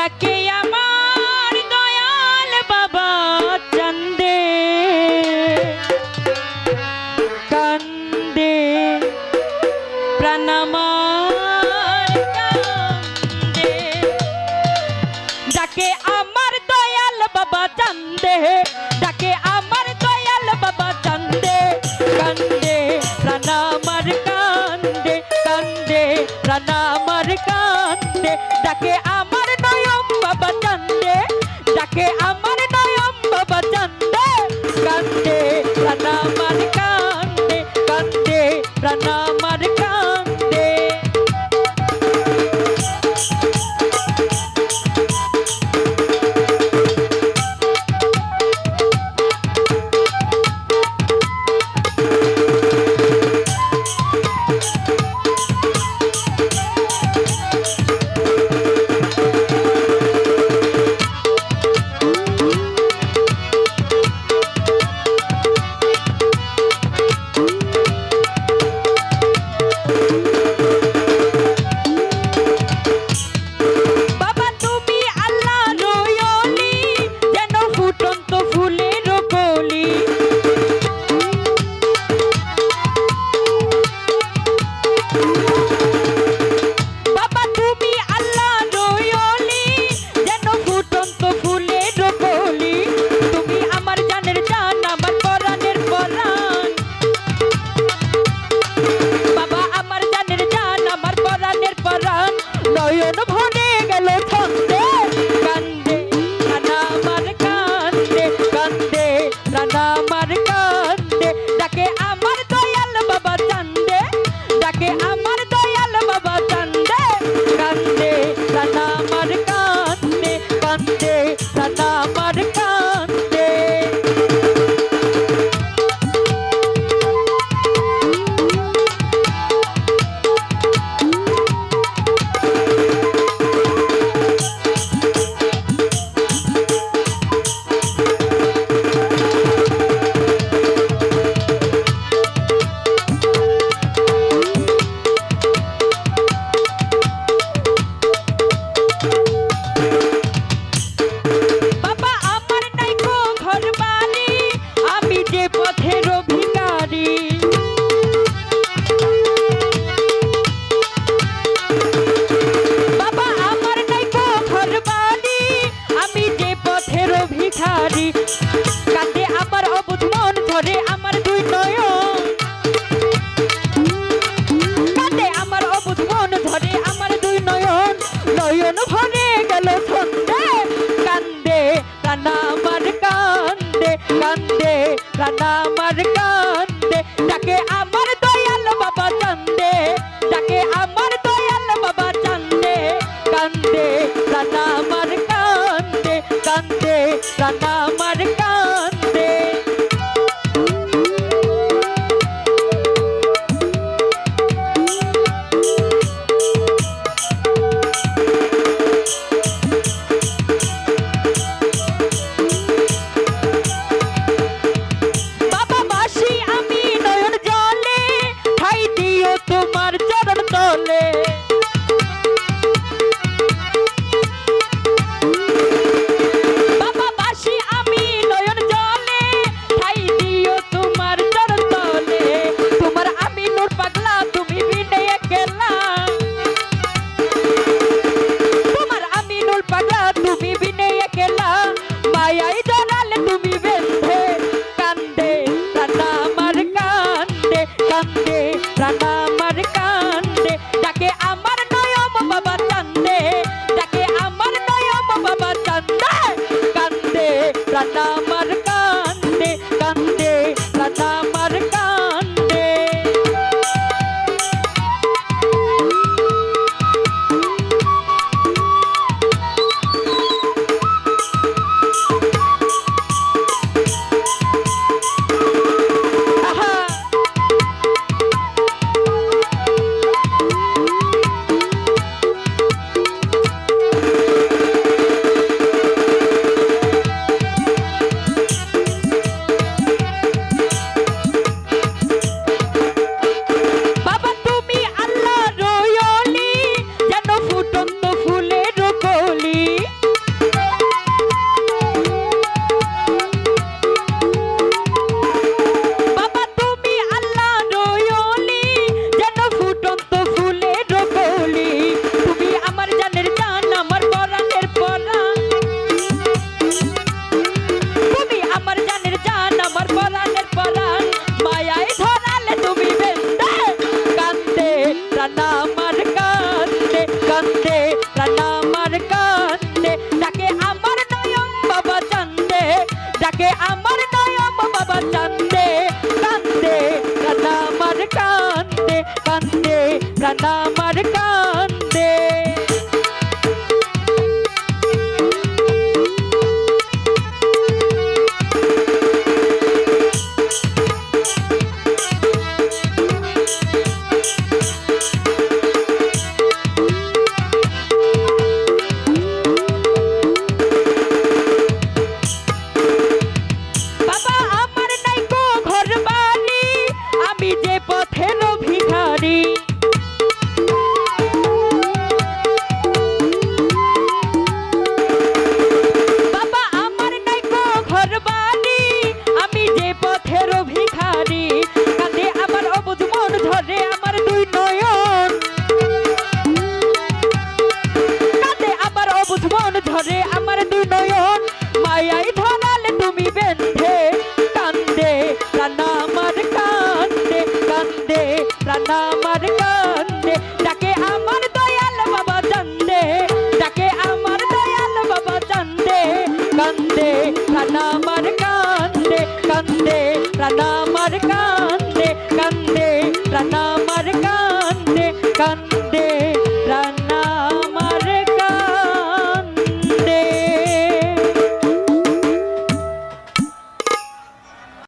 ডাকে আমার দয়াল বাবা চান্দে কান্দে প্রাণ আমার কান্দে ডাকে আমার দয়াল বাবা চান্দে ডাকে আমার দয়াল বাবা চান্দে কান্দে প্রাণ আমার কান্দে কান্দে প্রাণ আমার কান্দে ডাকে আমার নয়ন বাবা চান্দে ডাকে আমার নয়ন বাবা চান্দে কান্দে প্রাণ আমার কান্দে কান্দে প্রাণ আমার কান্দে নয়ন ভরে গেল ছন্দে কান্দে প্রাণ আমার কান্দে কান্দে প্রাণ আমার কান্দে ডাকে আমার দয়াল বাবা চান্দে ডাকে আমার দয়াল বাবা চান্দে কান্দে প্রাণ আমার কান্দে কান্দে প্রাণ আমার কান্দে কাঁদে আমার অবুঝ মন ধরে আমার দুই নয়ন কাঁদে আমার অবুঝ মন ধরে আমার দুই নয়ন নয়ন ভরে গেল ছন্দে কান্দে প্রাণ আমার কান্দে কান্দে প্রাণ আমার কান্দে ডাকে আমার দয়াল বাবা চান্দে ডাকে আমার দয়াল বাবা চান্দে কান্দে প্রাণ আমার কান্দে কান্দে প্রাণ আমার কান্দে বাবা বাসি আমি নয়ন জলে ঠাই দিও তোমার চরণ তলে বাবা বাসি আমি নয়ন প্রাণ আমার কান্দে। বাবা আমার নাই গো ঘর বাড়ি, আমি যে পথের ভিখারি। বাবা আমার নাই গো ঘর বাড়ি, আমি যে পথের ভিখারি। কাঁদে আমার অবুঝ মন, ঝরে আমার দুই নয়ন। কাঁদে আমার অবুঝ মন, ঝরে আমার দুই নয়ন। মায়াই ধরালে তুমি বেঁধে, কান্দে প্রাণ আমার কান্দে, কান্দে প্রাণ আমার কান্দে। ডাকে